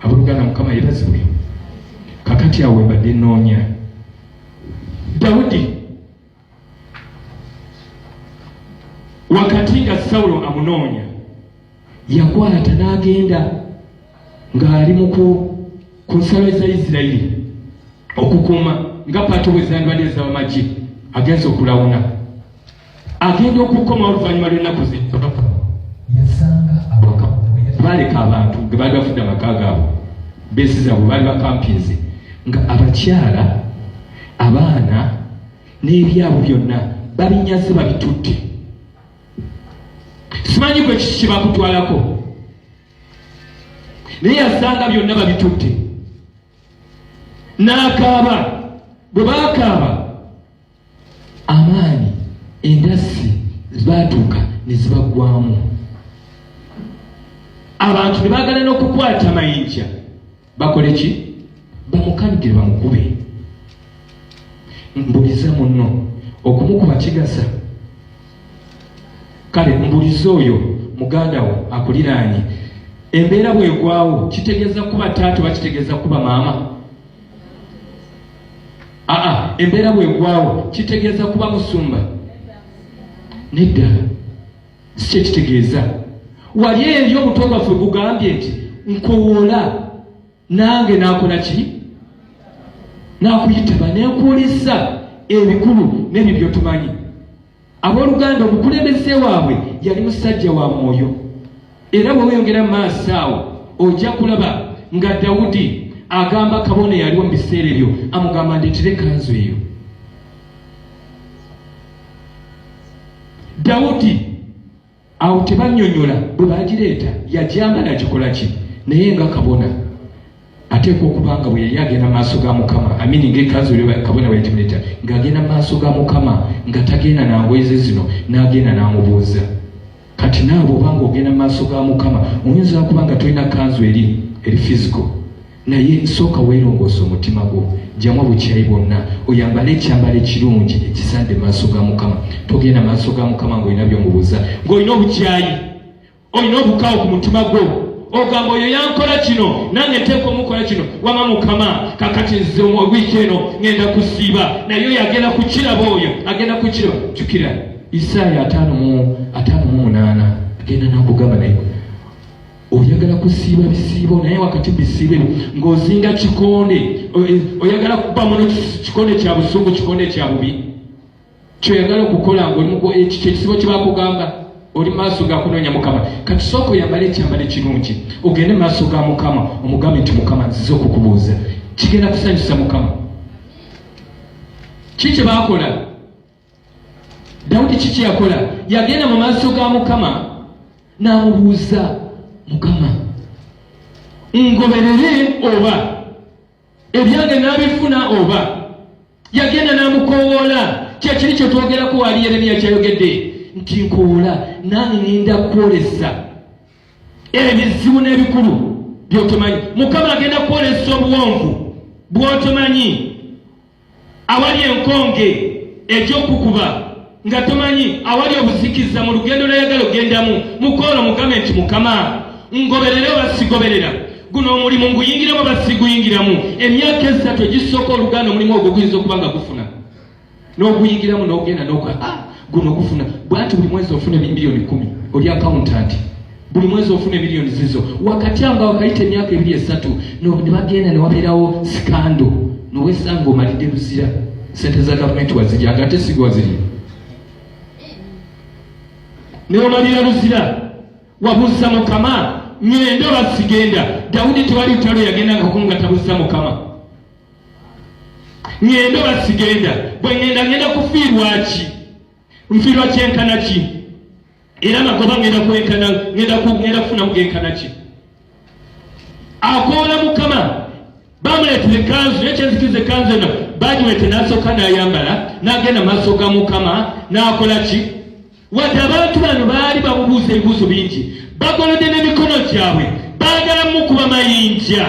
Abooluganda Mukama yebazibwe. Kakati awo badde nnoonya Dawudi wakati nga Sawulo amunoonya yakwata n'agenda ng'ali mu ku nsalo za Isirayiri okukuuma nga pato bwe zandwadde z'abamagi agenza okulawuna agenda okukoma oluvannyuma lw'ennaku zitto yasanga baleka abantu ge baali bafudde amaka gaabwe beesi zaabwe baali bakampinzi nga abakyala abaana n'ebyabo byonna babinyaze babitutte. Simanyi gwe kiki bakutwalako naye yasanga byonna babitutte n'akaaba. Bwe baakaaba amaanyi endasi zibaatuuka ne zibaggwamu. Abantu ne baagala n'okukwata mayinja bakole ki? Bamukanigire bamukube. Mbuliza munno okumukuba kigasa. Kale mbuliza oyo muganda wo akuliraanye embeera bwegwawo kitegeeza kuba taata bakitegeeza kuba maama? Embeera bwegwawo kitegeeza kuba musumba? Nedda, si kye kitegeeza. Wali eri omutwe gwaffe gugambye nti nkowoola nange nakola ki? Nakuyitaba nenkuulisa ebikulu n'ebyo byo tumanyi. Abooluganda omukulembeze waabwe yali musajja wa mwoyo, era bwe weyongera mu maaso awo ojja kulaba nga Dawudi agamba kabona yaliwo mu biseera ebyo amugamba ndeetere ekanzu eyo. Dawudi awo tebannyonnyola bwe bagireeta yajyanga nagikola ki? Naye nga kabona ateekwa okubanga bwe yali agenda maaso ga Mukama amini ng'ekanzu eyo kabona bwe yagimuleeta ng'agenda maaso ga Mukama nga tagenda nangweze zino n'agenda n'amubuuza. Kati naawe obanga ogenda maaso ga Mukama oyinza kuba nga tolina kanzu eri physical, naye sooka weerongoosa omutima gwo, gyamu obukyayi bwonna oyambale ekyambalo ekirungi ekisadde maaso ga Mukama. Togenda maaso ga Mukama ng'olina by'omubuuza ng'olina obukyayi, olina obukaawo ku mutima gwo ogamba oyo yankola kino nange nteekwa omukola kino. Wama Mukama kakati nze wiiki eno ngenda kusiiba, naye oyo agenda kukiraba, oyo agenda kukiraba. Jjukira Isaaya 5:8 agenda n'akugamba naye oyagala kusiiba bisiibo naye wakati bisiibe ng'ozinga kikonde, oyagala kuba muno kikonde kya busungu, kikonde kya bubi, kyoyagala okukola ng'oli kisiibo kye bakugamba oli maaso ga kunoonya Mukama. Kati sooka oyambale ekyambalo ekirungi ogende maaso ga Mukama omugambe nti Mukama nzize okukubuuza kigenda kusanyusa Mukama. Kiki baakola? Dawudi kiki yakola? Yagenda mu maaso ga Mukama n'amubuuza, Mukama ngoberere oba ebyange n'abifuna oba? Yagenda n'amukoowoola. Kyekiri kye twogerako wali Yeremiya kyayogedde nti nkowoola nange ngenda kwolesa ebizibu n'ebikulu by'otomanyi. Mukama agenda kwolesa obuwonvu bw'otomanyi, awali enkonge egy'okukuba nga tomanyi, awali obuzikiza mu lugendo lw'ayagala ogendamu. Mukoola mugambe nti Mukama ngoberere oba sigoberera? Guno omulimu nguyingiramu oba siguyingiramu? Emyaka 3 egisooka oluganda omulimu ogwo guyinza okuba nga gufuna n'oguyingiramu n'ogenda n'okola guno gufuna bwati buli mwezi ofuna milioni 10 oli accountant, buli mwezi ofuna milioni zizo. Wakati anga wakayita emyaka 2-3 ne bagenda ne wabeerawo sikando nowesanga omalidde luzira, sente za gavumenti wazirya ate sigo wazirya, ne omalira luzira. Wabuuza Mukama ngenda oba sigenda? Dawudi tewali lutalo yagendanga kunga tabuuza Mukama ngenda oba sigenda. Bwe ngenda kufiirwa ki? Nfiirwa kyenkana ki? Era magoba ngenda kufuna mugenkana ki? Akoola Mukama bamuleetera ekanzu ekyenzikiza ekanzu eno bagiwete n'asooka n'ayambala n'agenda maaso ga Mukama n'akola ki? Wadde abantu bano baali bamubuuza ebibuuzo bingi, bagolodde n'emikono gyabwe baagala mukuba mayinja,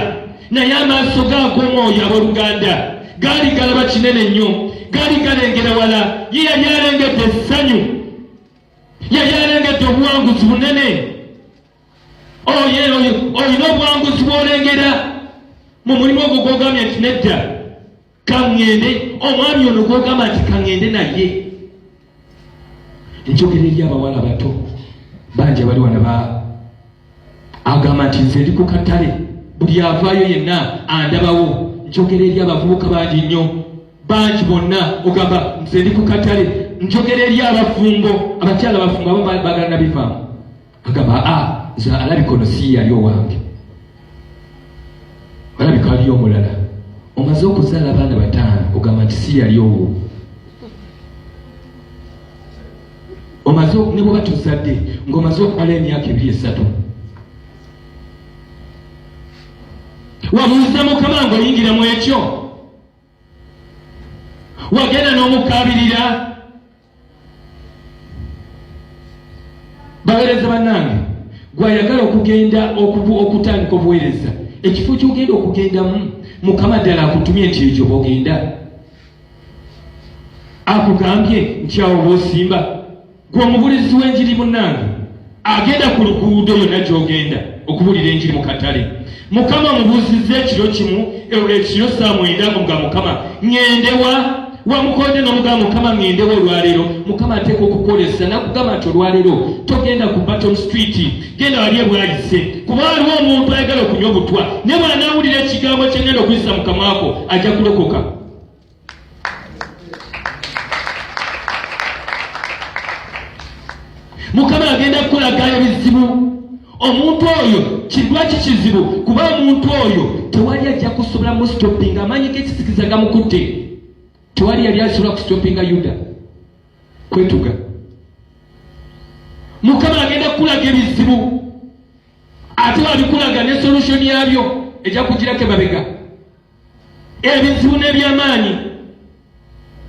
naye amaaso g'ag'omwoyo abooluganda gaali galaba kinene nnyo, gaali galengera wala. Ye yali alengedde essanyu, yali alengedde obuwanguzi bunene. Olina obuwanguzi bw'olengera mu mulimu ogwo gw'ogambye nti nedda kaŋŋende, omwami ono gw'ogamba nti kaŋŋende naye. Njogera eri abawala bato bangi abali wano agamba nti nze ndi ku katale, buli avaayo yenna andabawo. Njogera eri abavubuka bangi nnyo, bangi bonna ogamba nze ndi ku katale. Njogera eri abafumbo, abakyala abafumbo abo bagala nabivaamu, agamba nze alabika ono si yali owange, alabika aliyo omulala. Omaze okuzaala abaana 5 ogamba nti si yali owo. Omaze ne bwe batuzadde ng'omaze okumala emyaka 2-3 wabuuza Mukama ng'oyingira mu ekyo, wagenda n'omukaabirira. Baweereza bannange, gwayagala okugenda okutandika obuweereza, ekifo ky'ogenda okugendamu Mukama ddala akutumye nti ekyo bw'ogenda akugambye nti awo bw'osimba. Gwe omubulizi w'enjiri munnange agenda ku luguudo yonna gy'ogenda okubuulira enjiri mu katale. Mukama mubuuzizza ekiro kimu, ekiro saa 9 nga Mukama ŋŋendewa, wamukonde n'omugamba Mukama ŋŋendewa olwaleero. Mukama ateeka okukolesa nakugamba nti olwaleero togenda ku Bottom Street, genda wali ebwayise, kuba waliwo omuntu ayagala okunywa obutwa, ne bw'anaawulira ekigambo kyengenda okuyisa mu kamwa ko ajja kulokoka. Mukama agenda kukolaga ebizibu. Omuntu oyo kirwaki kizibu, kuba omuntu oyo tewali ajja kusobola mu stopping, amaanyi g'ekisikiza gamukutte. Tewali yali asobola kustoppinga Yuda kwetuga. Mukama agenda kukulaga ebizibu, ate wabikulaga ne solution yabyo ejja kugirako emabega. Ebizibu n'ebyamaanyi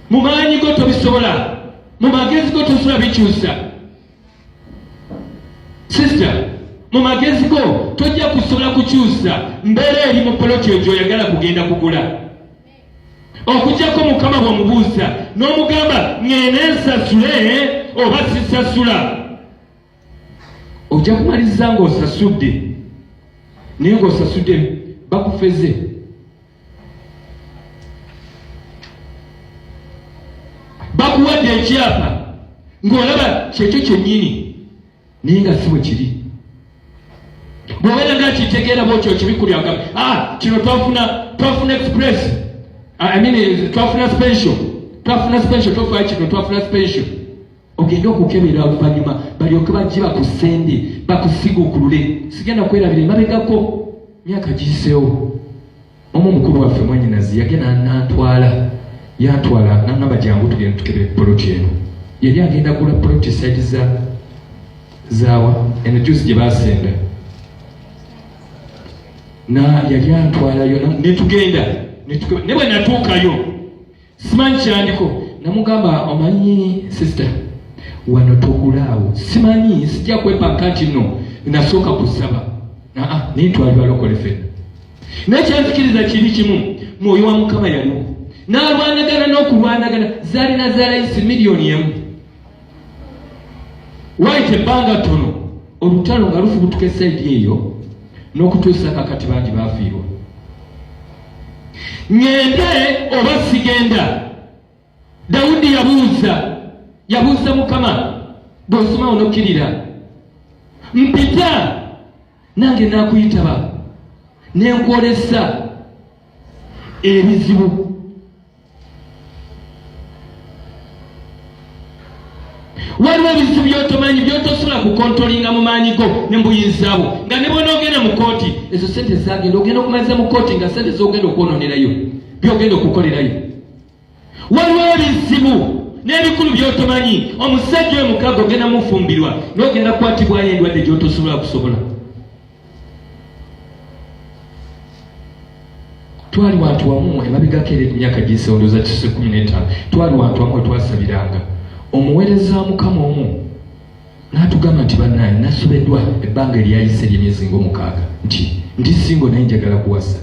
mu maanyi go tobisobola, mu magezi go tosobola bikyusa. Sister, mu magezi go tojja kusobola kukyusa mbeera eri mu poloti egyo oyagala kugenda kugula. Okujjako Mukama bw'omubuuza n'omugamba ŋŋende nsasule oba sisasula, ojja kumaliza ng'osasudde, naye ng'osasudde bakufeze. Bakuwadde ekyapa ng'olaba kyekyo kyennyini naye nga si bwe kiri. Bw'obeera nga kitegeera bw'otyo kibikkulya agamba kino twafuna express, twafuna special, tofaayo kino twafuna special. Ogenda okukebera oluvannyuma balyoke bajje bakusende bakusiguukulule. Sigenda kwerabira emabegako myaka giyiseewo. Omu omukulu waffe mwannyinazi yagenda yantwala n'agamba jangu tugenda tukebere poloti eno. Yali agenda gula poloti side zaawa enejusi gye baasenda, na yali antwalayo netugenda ne bwe natuukayo simanyi kyandiko, namugamba omanyi sister wano togulaawo, simanyi sijja kwepaka nti nno nasooka kusaba naye twalibwa lokole ffenna. Naye kyanzikiriza kiri kimu, mwoyo wa Mukama yaliwo, n'alwanagana n'okulwanagana. Zaalina zaalayisi 1,000,000 waite ebbanga ttono, olutalo nga lufubutuka esayidi eyo n'okutuusa kakati bangi baafiirwa. Ŋŋende oba sigenda? Dawudi yabuuza Mukama, bw'osoma onokkirira, mpita nange naakuyitaba ne nkwolesa ebizibu. Waliwo ebizibu by'otomanyi by'otosobola kukontolinga mu maanyi go ne mbuyinzaabo, nga ne bw'ona ogenda mu kooti ezo sente zagenda ogenda okumaliza mu kooti nga sente z'ogenda okwononerayo by'ogenda okukolerayo. Waliwo ebizibu n'ebikulu by'otomanyi. Omusajja oyo mukaaga ogenda mufumbirwa n'ogenda kukwatibwayo endwadde gy'otosobola kusobola. Twali wantu wamu emabegako era emyaka giyiseewo ndowooza 15 twali wantu wamu wetwasabiranga. Omuweereza wa Mukama omu n'atugamba nti bannange nasobeddwa ebbanga eryayise ly'emyezi nga 6 nti singo naye njagala kuwasa,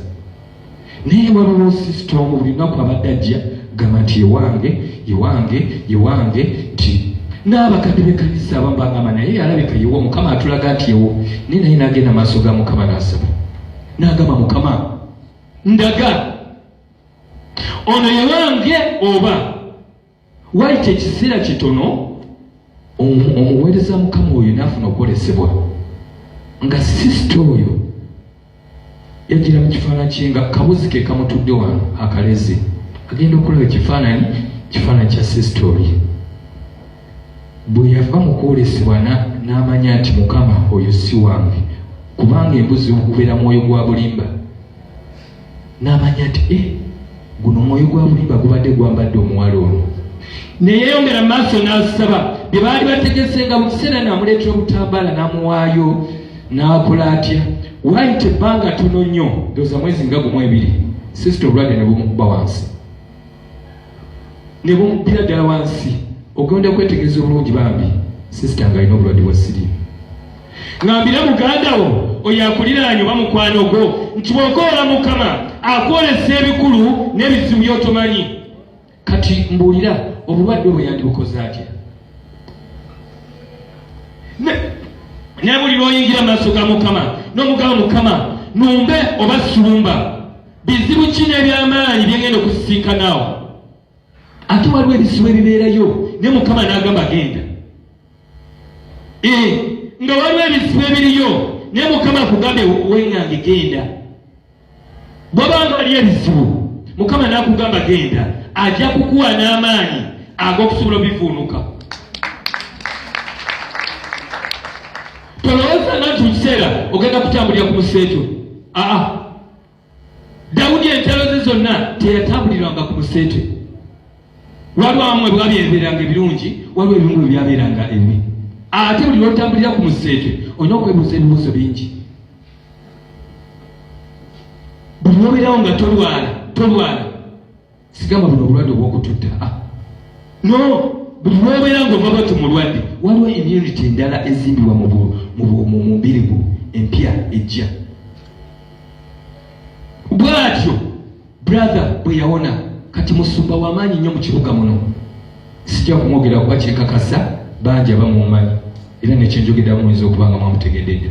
naye waliwo sisitomu buli lunaku abadde ajja gamba nti yewange nti n'abakadde b'ekkanisa abamu bagamba naye alabika yewo, Mukama atulaga nti yewo. Naye naye n'agenda maaso ga Mukama n'asaba n'agamba Mukama ndaga ono yewange oba waite ekiseera kitono omuweereza Mukama oyo n'afuna okwolesebwa nga sisita oyo yagira mu kifaananyi kye nga kabuzi ke kamutudde wano akalezi agenda okulaba ekifaananyi kya sisita oyo. Bwe yava mu kwolesebwa n'amanya nti Mukama oyo si wange kubanga embuzi okubeera mwoyo gwa bulimba, n'amanya nti guno omwoyo gwa bulimba gubadde gwambadde omuwala ono. Neyeyongera mu maaso n'asaba bye baali bategese nga mu kiseera n'amuleetera obutambaala n'amuwaayo n'akola atya. Waayita ebbanga tono nnyo, ndowooza mwezi nga gumu ebiri, sisita obulwadde ne bumukuba wansi, ne bumubbira ddala wansi. Ogenda kwetegereza obulungi bambi sisita ng'alina obulwadde bwa siriimu. Ngambira muganda wo oyo akuliraanye oba mukwano gwo nti bw'okoola Mukama akwolesa ebikulu n'ebizibu by'otomanyi. Kati mbuulira obulwadde obwo yandibukoze atya? Ne buli lw'oyingira amaaso ga Mukama n'omugamba Mukama numbe oba sulumba, bizibu ki n'ebyamaanyi bye ngenda okusisinkanawo? Ate waliwo ebizibu ebibeerayo ne Mukama n'agamba genda. Nga waliwo ebizibu ebiriyo ne Mukama akugambe wennange genda. Bw'obanga waliyo ebizibu Mukama n'akugamba genda, ajja kukuwa n'amaanyi ag'okusobola obivuunuka. Tolowooza nti mu kiseera ogenda kutambulira ku museeto. Dawudi entalo ze zonna teyatambulirirwanga ku museeto. Waliwo abamu bwabyeberanga ebirungi, waliwo ebimu bwe byabeeranga ebibi. Ate buli lw'otambulira ku museeto olina okwebuuza ebibuuzo bingi. Buli lw'obeerawo nga tolwala sigamba buno obulwadde obw'okututta. No, buli lw'obeera nga ovaba tumulwadde waliwo immunity endala ezimbibwa mu mubiri gwo empya ejja. Bw'atyo brother bwe yawona, kati musumba w'amaanyi nnyo mu kibuga muno. Sijja kumwogera kuba kyekakasa bangi abamumanyi era nekyenjogeddamu muyinza okubanga mwamutegedde.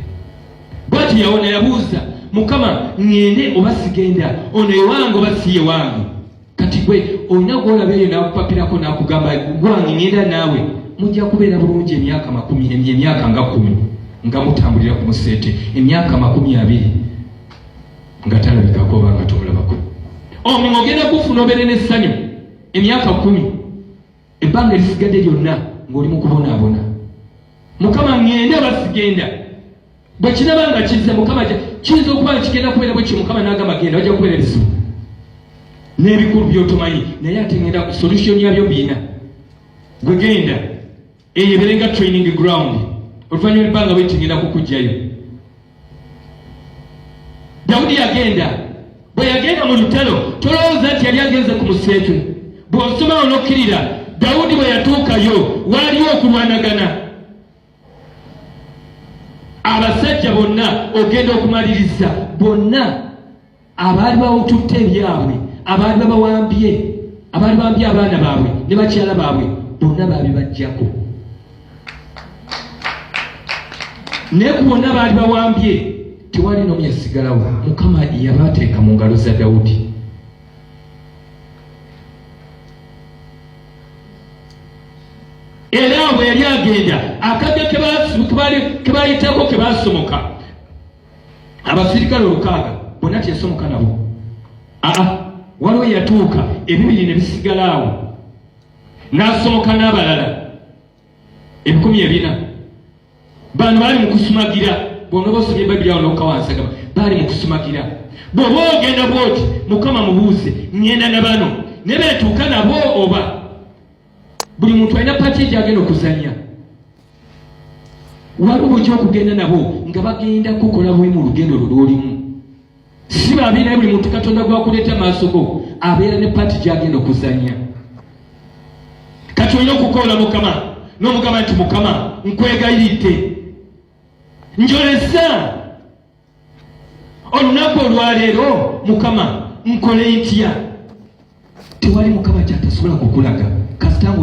Bw'atyo yawona yabuuza Mukama ngende oba sigenda, ono ewange oba si ewange. Kati gwe olina gw'olaba eyo n'akupapirako n'akugamba gwange ngenda naawe, mujja kubeera bulungi emyaka nga 10 nga mutambulira ku museete, emyaka 20 nga talabikako oba nga tomulabako. Omulimu ogenda kufuna obeere n'essanyu emyaka 10, ebbanga erisigadde lyonna ng'oli mu kubonaabona. Mukama ngende oba sigenda, bwe kiraba nga kizze Mukama kiyinza okuba kigenda kubeera bwe kyo, Mukama n'agamba genda, wajja kubeera ebizibu n'ebikulu by'otomanyi, naye ate ngenda solution yabyo biina. Gwe genda eyeberenga training ground, oluvannyuma ebbanga bwe tingenda kukugjayo. Dawudi yagenda, bwe yagenda mu lutalo tolowooza nti yali agenze ku museetu. Bw'osoma onokkirira Dawudi bwe yatuukayo waaliwo okulwanagana. Abasajja bonna ogenda okumaliriza bonna abaali bawututte ebyabwe, abaali babawambye, abaali bambye abaana baabwe ne bakyala baabwe bonna baabibajjako. Naye ku bonna baali bawambye tewali n'omu yasigalawo. Mukama yabateeka mu ngalo za Dawudi. Era bwe yali agenda akadde ke bayitako ke basomoka abasirikale 600 bonna teyasomoka nabo. Waliwo yatuuka ebibiri ne bisigalaawo n'asomoka n'abalala 400. Bano baali mu kusumagira. Bw'ono bosomye Bayibuli awo n'okawansagama baali mu kusumagira. Bw'oba ogenda bw'oti Mukama mubuuze ngenda na bano ne beetuuka nabo oba buli muntu alina paati gy'agenda okuzannya. Waliwo bw'ojja okugenda nabo nga bagenda kukola bubi mu lugendo lw'olimu. Si babi naye buli muntu Katonda gwakuleeta maaso go abeera ne paati gy'agenda okuzannya. Kati olina okukola Mukama n'omugamba nti Mukama nkwegayiridde njolesa olunaku olwaleero Mukama nkole ntya. Tewali Mukama kyatasobola kukulaga kasita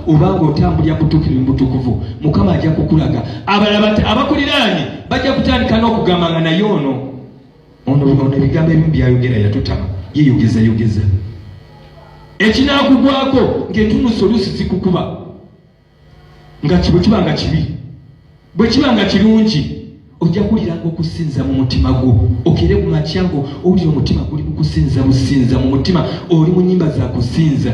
obanga otambulira butuukirivu butukuvu. Mukama ajja kukulaga. Abalala abakuliraanye bajja kutandika n'okugamba nga naye ono ono ebigambo ebimu byayogera yatutama yeyogeza ekinaakugwako ng'entunusa oluusi zikukuba nga bwe kibanga kibi bwe kibanga kirungi ojja kuliranga okusinza mu mutima gwo okere ku makya ngo owulira omutima guli mu kusinza businza mu mutima oli mu nnyimba za kusinza.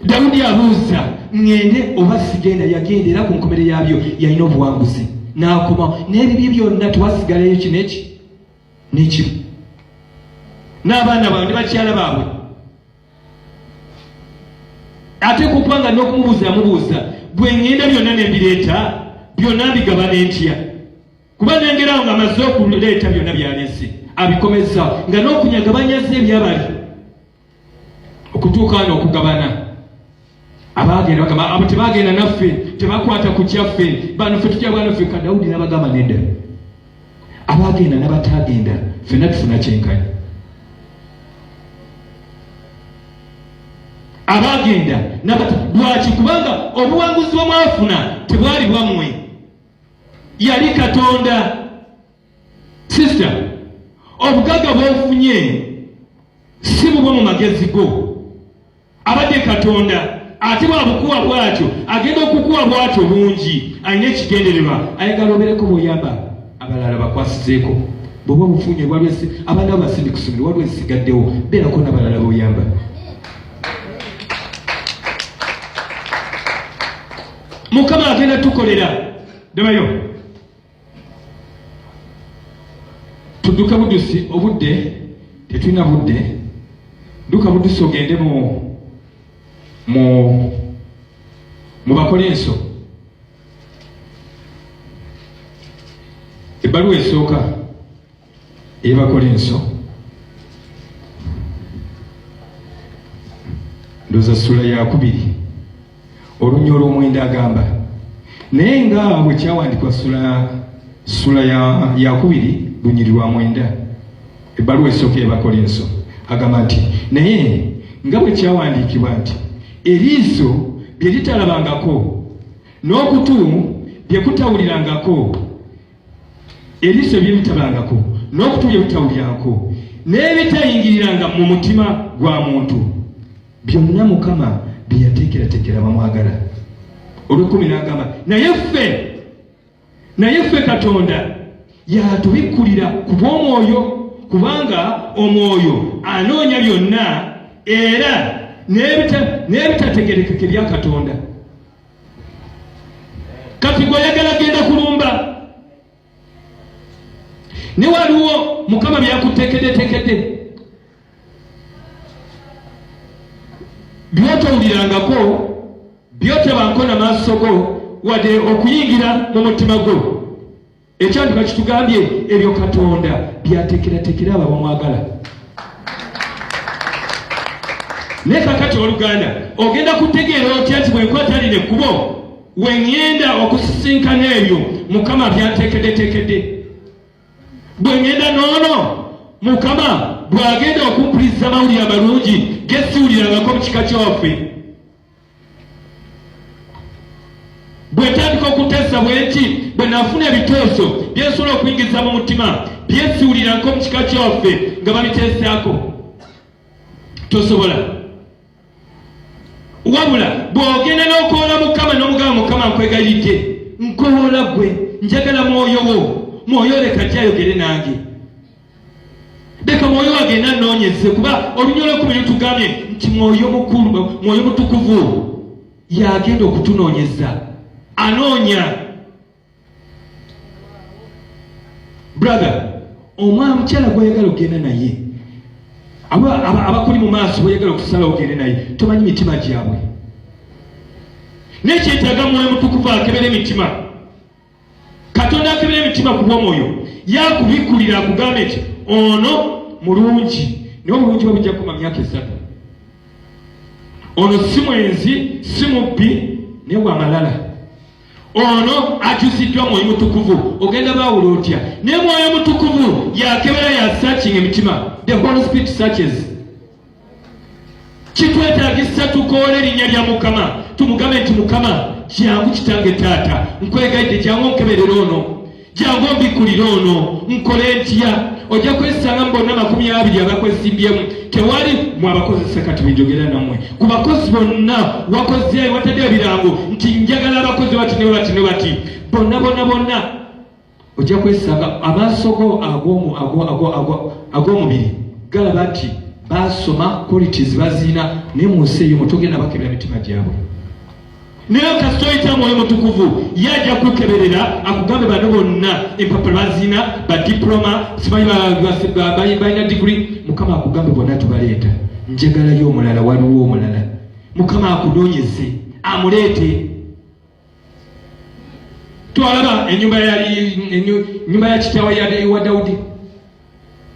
Dawudi abuuza ngende oba sigenda, yagenda era ku nkomere yabyo yalina obuwanguzi n'akoma n'ebibi byonna tewasigalayo kineki n'ekimu n'abaana baabwe ne bakyala baabwe ate kupanga n'okumubuuza yamubuuza bwe ngenda byonna nembireeta byonna mbigabana entya kuba nengerawo nga amaze okuleeta byonna byaleese abikomeza nga n'okunyagabanyaza ebyabali okutuuka wano okugabana. Abagenda bagamba abo tebagenda naffe tebakwata ku kyaffe bano ffe tutya bwana ffe ka Dawudi n'abagamba nedda abagenda n'abatagenda ffenna tufuna kyenkanya. Abagenda lwaki? Kubanga obuwanguzi bwe mwafuna tebwali bwammwe, yali Katonda. Sister, obugagga bw'ofunye si bubwo mu magezi go, abadde Katonda. Ate bwabukuwa bwatyo agenda okukuwa bwatyo bungi, alina ekigendererwa, ayagala obeereko bw'oyamba abalala bakwasizeeko. Bw'oba bufunye walwesi abaana abo basindi ku ssomero waliwo esigaddewo, beerako n'abalala b'oyamba. Mukama agenda tukolera. Demayo tudduke buddusi, obudde tetulina budde, dduka buddusi ogende mu Bakolinso ebbaluwa esooka ey'Abakolinso ndoza ssula ya 2 olunya olw'omwenda agamba naye nga bwe kyawandikwa ssula ya 2 lunyiri lwa 9 ebbaluwa esooka ey'Abakolinso agamba nti naye nga bwe kyawandiikibwa nti eriiso bye litalabangako n'okutu bye kutawulirangako, eriiso bye litalabangako n'okutu bye kutawulirangako n'ebitayingiriranga mu mutima gwa muntu, byonna Mukama bye yateekerateekera bamwagala. Olw'ekumi n'agamba naye ffe Katonda yatubikkulira ku bw'omwoyo, kubanga omwoyo anoonya byonna era n'ebitategerekeke bya Katonda. Kati gw'oyagala genda kulumba ne waliwo Mukama byakuteekeddeteekedde byotowulirangako, byotebanko na maaso go wadde okuyingira mu mutima gwo. Ekyandika kitugambye ebyo Katonda byateekerateekera abo bamwagala. Ne kakati oluganda ogenda kutegeera otya nti bwenkwata lino ekkubo wengenda okusisinkana ebyo Mukama byateekeddeteekedde. Bwengenda noono Mukama bw'agenda okumpuliriza amawulire amalungi gesiwulirangako mu kika kyaffe. Bwetandika okutesa bwenti bwe nafuna ebiteeso byensobola okuyingiza mu mutima byesiwulirangako mu kika kyaffe nga babiteesaako, tosobola. Wabula bw'ogenda n'okoola Mukama n'omugamba Mukama nkwegayiridde, nkoola gwe, njagala mwoyo wo, mwoyo leka gyayogere nange, leka mwoyo agenda nnoonyeze, kuba olunya olw'ekumi lutugambye nti mwoyo mukulu, mwoyo mutukuvu yagenda okutunoonyeza, anoonya. Brother, omwana mukyala gw'oyagala ogenda naye, abakuli mu maaso boyagala okusala ogende naye, tomanyi mitima gyabwe. Nekyetaaga mwoyo mutukuvu akebera emitima. Katonda akebera emitima ku bw'omwoyo, yakubikkulira akugambe nti ono mulungi, naye obulungi bwe bujja kukoma myaka 3. Ono si mwenzi, si mubbi, naye wa malala. Ono akyusiddwa mwoyo mutukuvu, ogenda baawula otya? Naye mwoyo mutukuvu yakebera ya searching emitima. The Holy Spirit searches. Kitwetaagisa tukoole erinnya lya Mukama, tumugambe nti Mukama jangu kitange taata nkwegaidde jangu nkeberera ono jangu mbikulira ono nkole ntya ojja kwesanga mbonna 20 abakwesimbyemu tewali mwabakozesa kati benjogera nammwe ku bakozi bonna wakozeyo watadde ebirango nti njagala abakozi bati bonna ojja kwesanga amaaso go ag'omubiri galaba nti basoma qualities bazina naye mu nsi eyo mutogenda bakebera mitima gyabwe naye kasitoyita mwoyo mutukuvu yajja kukeberera akugambe bano bonna empapula bazina badiploma simanyi balina diguri mukama akugambe bonna tubaleeta njagalayo omulala waliwo omulala mukama akunoonyeze amuleete twalaba ennyumba ya kitaawe wa Dawudi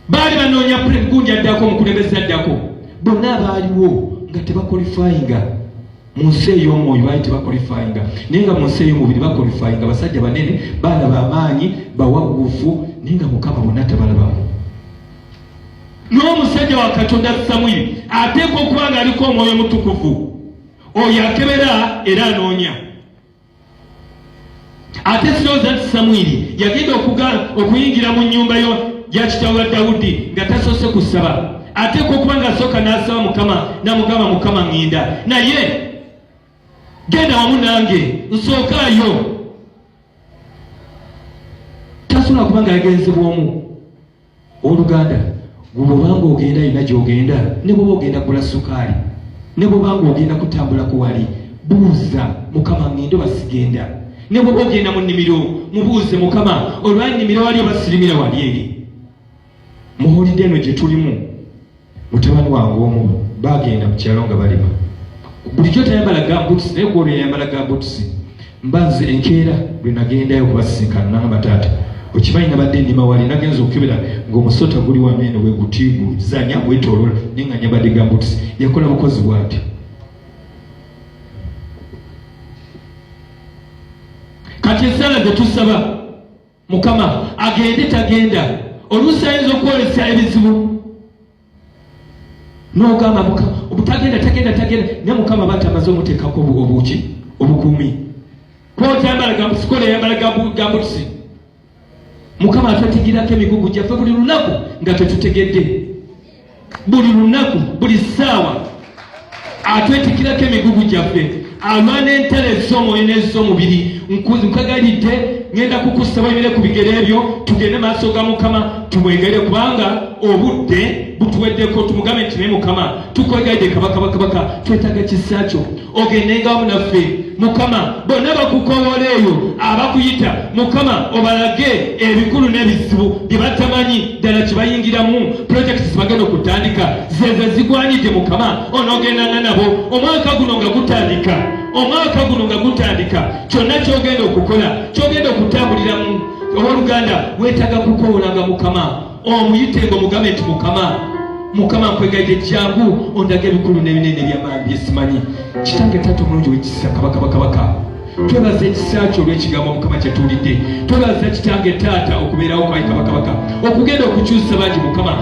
baali banoonya gundi addako omukulembeze addako bonna abaaliwo nga tebakwalifayinga mu nsi ey'omwoyo baali tebakwalifayinga naye nga mu nsi ey'omubiri bakwalifayinga basajja banene baana b'amaanyi bawagufu naye nga mukama bonna tabalabamu n'omusajja wa Katonda Samwiri ateekwa okuba nga aliko omwoyo mutukuvu oyo akebera era anoonya ate sirowooza nti Samwiri yagenda okuyingira mu nnyumba ya kitaawe wa Dawudi nga tasoose kusaba ateekwa okuba nga asooka n'asaba mukama n'amugamba mukama ŋŋenda naye genda wamu nange nsookaayo tasobola kuba nga yagenzebwamu oluganda bw'obanga ogenda yina gy'ogenda ne bw'oba ogenda kugula sukaali ne bw'obanga ogenda kutambula ku wali buuza mukama ŋŋenda oba sigenda ne bw'oba ogenda mu nnimiro mubuuze mukama olwannimiro wali oba sirimira wali eri mu holide eno gye tulimu mutabani wange omu bagenda mu kyalo nga balima bulijjo tayambala gambutusi naye gwolwo yayambala gambutusi mbanze enkeera lwe nagendayo okubasisinkana nangamba taata okimanyi nabadde nnima wali nagenza okukebera ng'omusota guli wameno bwe gutiigu zanya gwetoloola naye nga nyambadde gambutusi yakola bukozi bw'atyo kati esaala ze tusaba mukama agende tagenda oluusi ayinza okwolesa ebizibu n'ogamba tagenda naye mukama bati amaze omuteekako obuki obukuumi kwotayambala gambutusi kola yambala gambutusi mukama atwetigirako emigugu gyaffe buli lunaku nga tetutegedde buli lunaku buli ssaawa atwetikirako emigugu gyaffe alwana entalo ez'omwoyo n'ez'omubiri nkwegalidde ngenda kukusaba ebire ku bigere ebyo tugende maaso ga mukama tumwegere kubanga obudde butuweddeko tumugambe nti naye mukama tukwegalidde kabaka twetaaga kisa kyo ogendengamu naffe mukama bonna bakukoowola eyo abakuyita mukama obalage ebikulu n'ebizibu bye batamanyi ddala kye bayingiramu projekiti zibagenda okutandika zeze zigwanidde mukama onoogendana nabo omwaka guno nga gutandika kyonna kyogenda okukola kyogenda okutambuliramu owooluganda weetaaga kukoowolanga mukama omuyitenga omugambe nti mukama nkwegaidde jangu ondaga ebikulu n'ebinene by'amaanyi byesimanyi kitange taata omulungi w'ekisa kabaka twebaza ekisa kyo olw'ekigambo mukama kyetuwulidde twebaza kitange taata okubeerawo kwayi kabaka okugenda okukyusa bangi mukama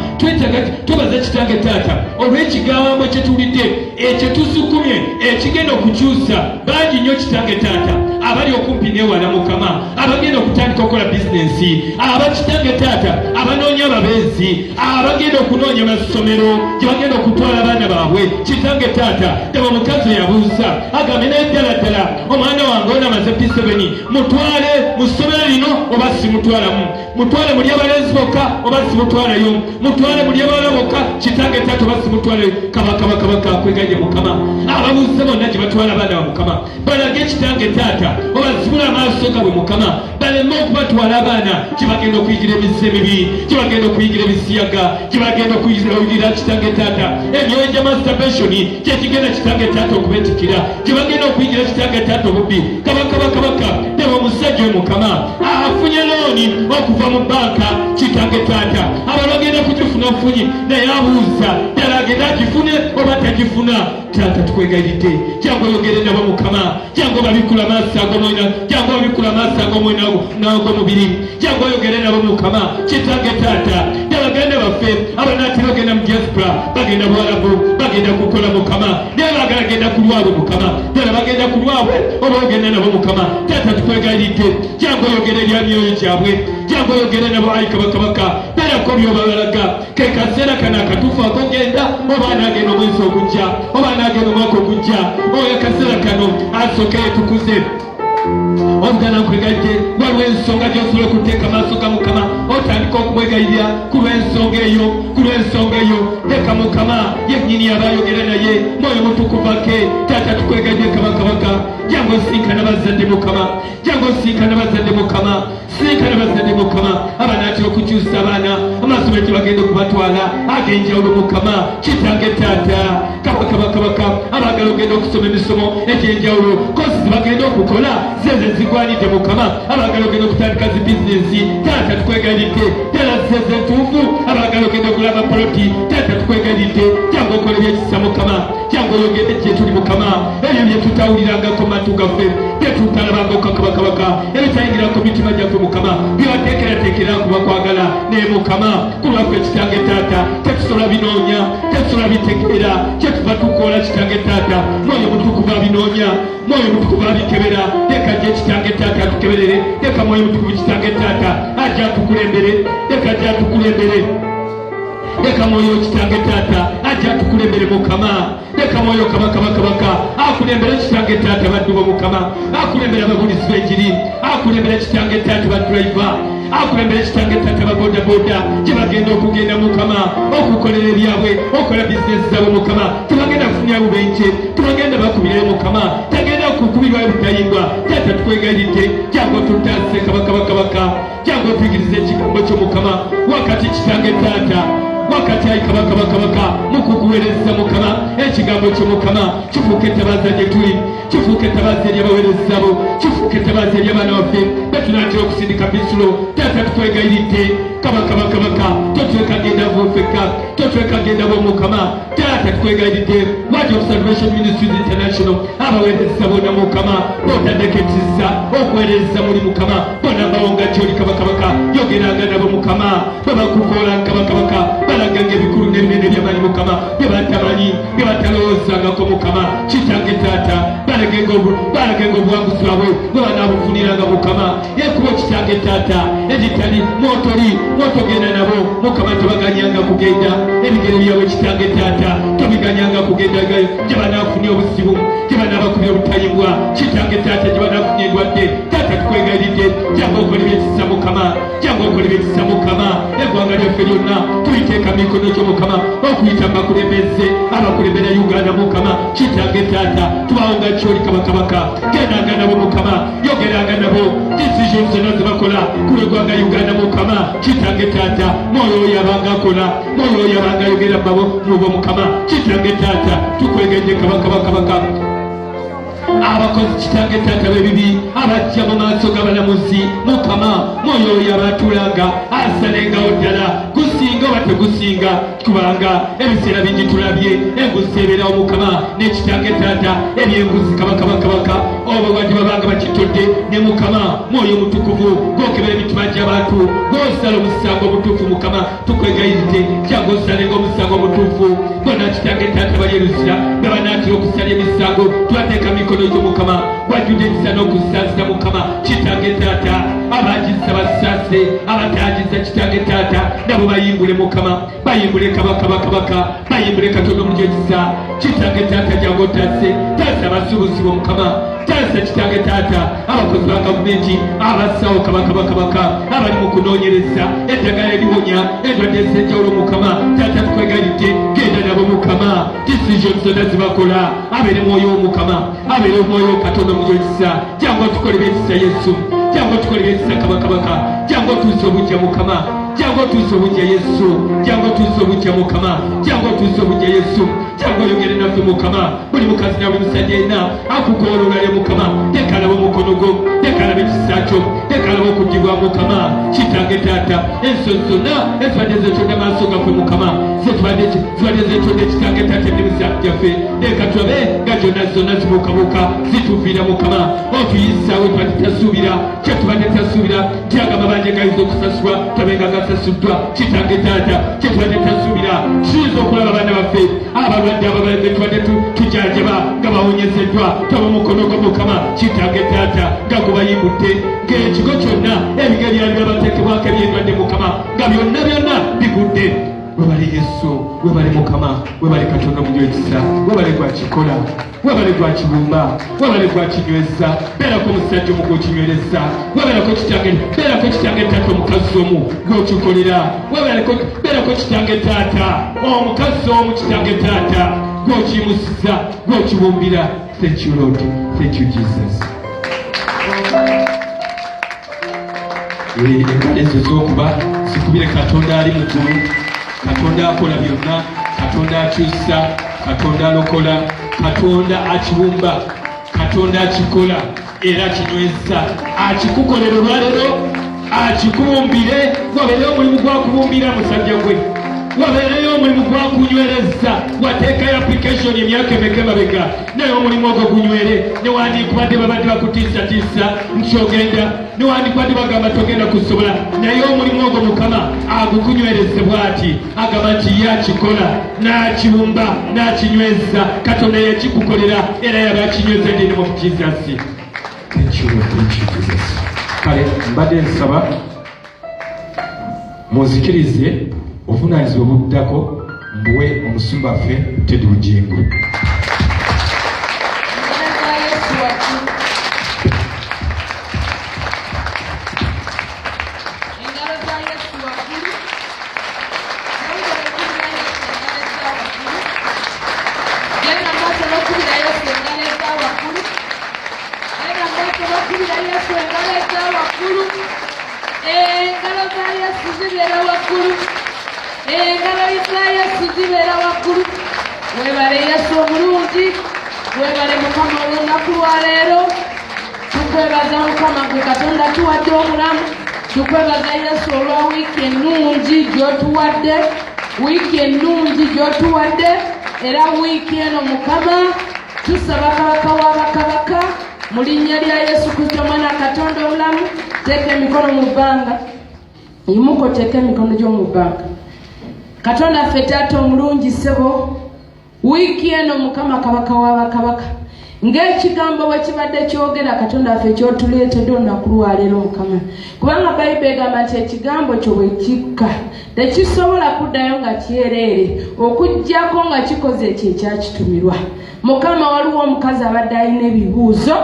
twebaza kitange taata olw'ekigambo kyetuwulidde ekyetusukumye ekigenda okukyusa bangi nnyo kitange taata abali okumpi newala mukama abagenda okutandika okukola bizinensi abakitange taata abanoonya ababeezi abagenda okunoonya amasomero gye bagenda okutwala abaana baabwe kitange taata daba omukazi yabuuza agambe naye ddala omwana wange ona amaze P7 mutwale mu ssomero lino oba simutwalamu mutwale muli abalenzi bokka oba simutwalayo mutwale muli abawala bokka kitange taata oba simutwalayo kabaka kwegaye mukama ababuuze bonna gye batwala abaana ba mukama balage kitange taata obazibula amaaso gabwe mukama baleme okubatwala abaana gye bagenda okuyigira emizisa emibi gye bagenda okuyigira ebisiyaga gye bagenda okuyigira kitange taata emyoyo gya masturbation kyekigenda kitange taata okubetikira gye bagenda okuyigira kitange taata obubbi kabaka deba omusajja omukama afunye looni okuva mu banka kitange taata abalagenda kugifuna ofunyi naye abuuza ddala agenda agifune oba tagifuna taata tukwegayiridde jangu oyogere nabo mukama jangu babikula amaaso ag'omwoyo jangu babikula amaaso ag'omwoyo n'ag'omubiri jangu oyogere nabo mukama kitange taata ddala baganda baffe abanati bagenda mu diaspora bagenda bwarabu bagenda kukola mukama naye bagenda ku lwabwe mukama ddala bagenda ku lwabwe oba ogenda nabo mukama taata tukwegayiridde jangu oyogere lya myoyo gyabwe jangu oyogere nabo ayi kabaka berako byobabalaga ke kaseera kano akatuufu akogenda oba anaagenda omwezi ogujja oba anaagenda omwaka ogujja oyo akaseera kano asookeyo tukuze omugana nkwegaidde waliwo ensonga gyosobola okuteeka maaso ga mukama otandika okumwegayirira ku lw'ensonga eyo teeka mukama yennyini abayogera naye mwoyo mutukuvu ake taata tukwegaidde kabaka jangu osinkana bazadde mukama jangu osinkana bazadde mukama sinkana bazadde mukama abanaatera okukyusa abaana amasomero tebagenda okubatwala ag'enjawulo mukama kitange taata kabaka abagala ogenda okusoma emisomo egy'enjawulo kosi zibagenda okukola zeze zigwanidde mukama abagala ogenda okutandika zi bizinesi taata tukwegayiridde ddala zeze ntuufu abagala ogenda okula amapoloti taata tukwegayiridde jangu okola ebyekisa mukama jangu oyogedde gye tuli mukama ebyo bye tutawulirangako matu gaffe bye tutalabangako kabaka ebitayingirako mitima gyaffe mukama byebateekerateekera kubakwagala naye mukama ku lwaffe kitange taata tetusobola binoonya tetusobola bitegeera kyetuva tukola kitange taata mwoyo mutukuvu abinoonya mwoyo mutukuvu abikebera leka gye kitange taata atukeberere leka mwoyo mutukuvu kitange taata ajja atukulembere leka ajja atukulembere leka mwoyo kitange taata ajja atukulembere mukama leka mwoyo kabaka akulembere kitange taata baddu bo mukama akulembere ababulizi b'enjiri akulembere kitange taata badriva akulembere kitange taata babodaboda gye bagenda okugenda mukama okukolera ebyabwe okola bizinesi zaabwe mukama tebagenda kufunyamu benje tebagenda bakubirayo mukama tagenda kukubirwayo butayimbwa taata tukwegayiridde jangu tutaase kabaka jangu otuyigirize ekigambo kyo mukama wakati kitange taata wakati ayi kabaka mukuguweereza mukama ekigambo kyo mukama kifuuka ettabaza gye tuli kifuuka ettabaza ery'abaweereza bo kifuuka ettabaza ery'abaana baffe betunaatera okusindika bisulo taata tukwegayiridde kabaka totweka genda bofeka totweka genda bomukama taata tukwegayiridde Word of Salvation Ministries International abaweereza bona mukama botaddeko ekisa okuweereza muli mukama bona bawonga gyoli kabaka yogeranga nabo mukama babakukoola kabaka balaganga ebikulu n'ebinene by'amanyi mukama byebatamanyi byebatalowoozangako mukama kitange taata balagenga obuwanguzi bwabwe bwe banaabufuniranga mukama ekubo kitange taata egitali mwotogenda nabo mukama tebaganyanga kugenda ebigere byabwe kitange taata tobiganyanga kugenda gye banaafunye obuzibu gye banaabakubya obutayimbwa kitange taata gye banaafunye endwadde taata tukwegayiridde jangu okola ebyekisa mukama jangu okola ebyekisa mukama eggwanga lyaffe lyonna tuliteeka mikono gyo mukama okuyita bakulembeze abakulembera Uganda mukama kitange taata tubawonga kyoli kabaka gendanga nabo mukama yogeranga nabo decision zonna zebakola ku lw'eggwanga Uganda mukama kitange taata mwoyo oyo abanga akola mwoyo oyo abanga ayogera mubo mukama kitange taata tukwegedde kabaka abakozi kitange taata b'ebibi abajja mu maaso g'abalamuzi mukama mwoyo oyo abatulanga asalengawo ddala gusinga oba tegusinga kubanga ebiseera bingi tulabye enguzi ebeerawo mukama n'ekitange taata eby'enguzi kabaka oba wadde babanga bakitodde ne mukama mwoyo mutukuvu gwokebera emitima gy'abantu gwosala omusango omutuufu mukama tukwegayiridde jangu osalenga omusango omutuufu bona kitange taata balyerusira bebanaatera okusala emisango twateeka mikono gyo mukama wajjudde ekisa n'okusaasira mukama kitange taata abagiza basaase abataagiza kitange taata nabo bayimbule mukama bayimbule kabaka bayimbule katonda omulyo ekisa kitange taata jangu otaase taasa abasuubuzi bo mukama taasa kitange taata abakozi ba gavumenti abasawo kabaka abali mu kunoonyereza eddagala eriwonya endwadde ez'enjawulo mukama taata tukwegayiridde genda nabo mukama decision zonna zibakola abeere mwoyo w'omukama abeere omwoyo katonda omulyo ekisa jangu otukolera ekisa Yesu jangu otukolera ekisa kabaka jangu otuuse obujja mukama jangu otuuse obujja Yesu jangu otuuse obujja mukama jangu otuuse obujja Yesu jangu oyogere naffe mukama buli mukazi na buli musajja yenna akukoola olwale mukama leka alaba omukono gwo leka alaba ekisa kyo leka twagala okugibwa Mukama kitange taata ensozi zonna ezibadde zetonda maaso gaffe Mukama zibadde zetonda kitange taata emisango gyaffe leka tulabe nga zonna zibuukabuuka zituviira Mukama otuyisaawe tubadde tasuubira kye tubadde tasuubira tyagamba banje gayinza okusasulwa tabenga gasasuddwa kitange taata kye tubadde tasuubira tuyinza okulaba abaana baffe abalwadde ababaleme tubadde tujajaba nga bawonyezeddwa taba mukono gwa Mukama kitange taata nga gubayimbudde ng'ekigo kyonna ebigeri byabateekebwako ebyendwadde Mukama nga byonna bigudde. Webale Yesu, webale Mukama, webale Katonda mu ekisa, webale gwakikola, webale gwakibumba, webale gwakinyweza, beerako omusajja omu gw'okinywereza, webaleko kitange taata omukazi omu gw'okikolera, beerako kitange taata omukazi omu kitange taata gw'okiyimusiza, gw'okibumbira. Thank you Lord, thank you Jesus. Engalo ezo z'okuba zikubire Katonda ali mu ggulu, Katonda akola byonna, Katonda akyusa, Katonda alokola, Katonda akibumba, Katonda akikola era akinyweza, akikukolera olwaleero akikubumbire. Wabeereyo omulimu gwakubumbira musajja gwe, wabeereyo omulimu gwakunywereza, wateekayo application emyaka emeka emabega naye omulimu ogwo gunywere. Newandikubadde babadde bakutiisatiisa nti ogenda, newandikubadde bagamba togenda kusobola, naye omulimu ogwo Mukama agukunywereze bw'ati, agamba nti ye akikola n'akibumba n'akinyweza. Katonda yakikukolera era yaba akinyweza ndi mu Jesus. Thank you Jesus. Kale mbadde nsaba munzikirize obuvunaanyizibwa obuddako mbuwe omusumba ffe Teddy Bugingo. Webale Yesu omulungi, webale Mukama olunaku lwa leero. Tukwebaza Mukama gwe Katonda tuwadde omulamu. Tukwebaza Yesu olwa wiiki ennungi gy'otuwadde, wiiki ennungi gy'otuwadde. Era wiiki eno Mukama tusaba Kabaka w'abakabaka mu linnya lya Yesu Kristo Mwana Katonda omulamu. Teeka emikono mu bbanga, yimuko teeka emikono gy'omu bbanga. Katonda ffe Taata omulungi ssebo, wiiki eno Mukama Kabaka w'abakabaka ng'ekigambo bwe kibadde kyogera Katonda waffe ky'otuleetedde olunaku lwa leero Mukama, kubanga Bayibuli egamba nti ekigambo kyo bwe kikka tekisobola kuddayo nga kyereere okuggyako nga kikoze ekyo ekyakitumirwa. Mukama, waliwo omukazi abadde alina ebibuuzo,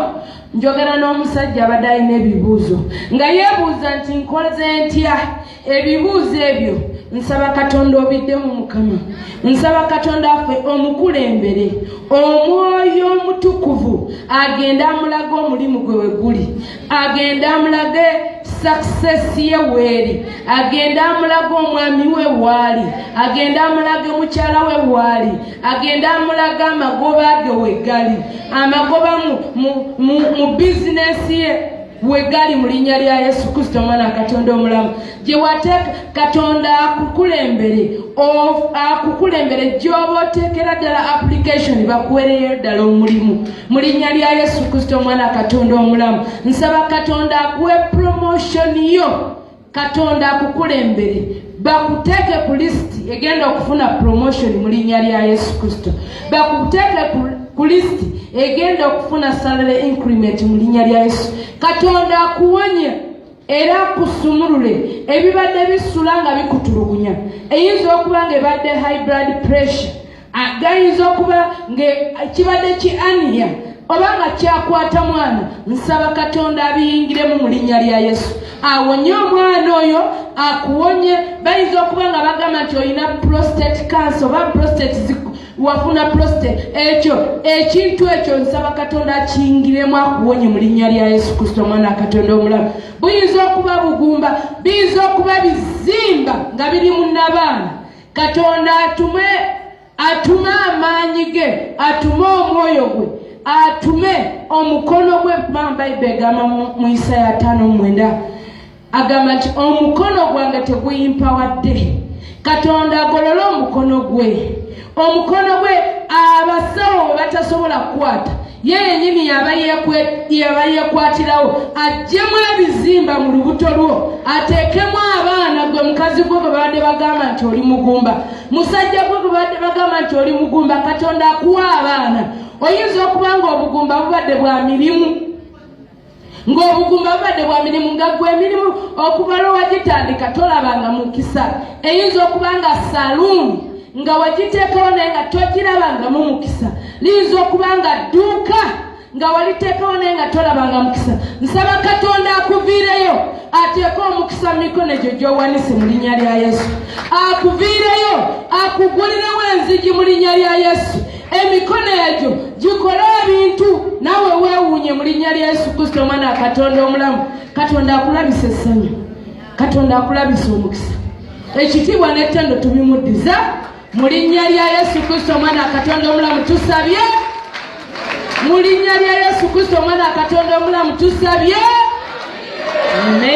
njogera n'omusajja abadde alina ebibuuzo nga yeebuuza nti nkoze ntya. Ebibuuzo ebyo nsaba Katonda obiddemu Mukama, nsaba Katonda waffe omukulembere, Omwoyo Omutukuvu agenda amulaga omulimu gwe we guli, agenda amulage success ye weeri, agenda amulaga omwami we waali, agenda amulage mukyala we waali, agenda amulaga amagoba ge we gali, amagoba mu bizinesi ye wegali mu linnya lya Yesu Kristo Mwana Katonda omulamu. Gye wateeka Katonda akukulembere gy'oba oteekera ddala application bakuweereyo ddala omulimu mu linnya lya Yesu Kristo Mwana Katonda omulamu. Nsaba Katonda akuwe promotion yo, Katonda akukulembere bakuteeke ku lisiti egenda okufuna promotion mu linnya lya Yesu Kristo, bakuteeke ku lisiti egenda okufuna salary increment mu linnya lya Yesu. Katonda akuwonye era akusumulule ebibadde bisula nga bikutulugunya. Eyinza okuba nga ebadde high blood pressure, agayinza okuba nga kibadde kiania oba nga kyakwata mwana. Nsaba Katonda abiyingiremu mu linnya lya Yesu, awonye omwana oyo, akuwonye. Bayinza okuba nga bagamba nti olina prostate cancer oba prostate wafuna prostate, ekyo ekintu ekyo nsaba Katonda akiyingiremu akuwonye mu linnya lya Yesu Kristo Mwana Katonda omulamu. Buyinza okuba bugumba, biyinza okuba bizimba nga biri mu nabaana. Katonda atume amaanyi ge, atume omwoyo gwe, atume omukono gwe. Bayibuli egamba mu Isaya 5:9 agamba nti omukono gwange teguyimpawadde. Katonda agolole omukono gwe. Omukono gwe abasawo batasobola kukwata. Ye yennyini yaba yeekwatirawo aggyemu ebizimba mu lubuto lwo ateekemu abaana gwe mukazi gwe gwe babadde bagamba nti oli mugumba, musajja gwe gwe babadde bagamba nti oli mugumba. Katonda akuwa abaana. Oyinza okuba nga obugumba bubadde bwa mirimu, ng'obugumba bubadde bwa mirimu nga gwe emirimu okuva lwe wagitandika tolabanga mukisa. Eyinza okuba nga saluuni nga wagiteekawo naye nga togilabangamu mukisa. Liyinza okuba nga dduuka nga waliteekawo naye nga tolabanga mukisa. Nsaba Katonda akuviireyo ateeke omukisa mu mikono egyo gy'owanise mu linnya lya Yesu. Akuviireyo akugulirewo enzigi mu linnya lya Yesu. Emikono egyo gikole ebintu nawe weewuunye mu linnya lya Yesu Kristo omwana wa Katonda omulamu. Katonda akulabisa essanyu. Katonda akulabisa omukisa. Ekitiibwa n'ettendo tubimuddiza mu linnya lya Yesu Kristo omwana wa Katonda omulamu tusabye. Mu linnya lya Yesu Kristo omwana wa Katonda omulamu tusabye. Amen.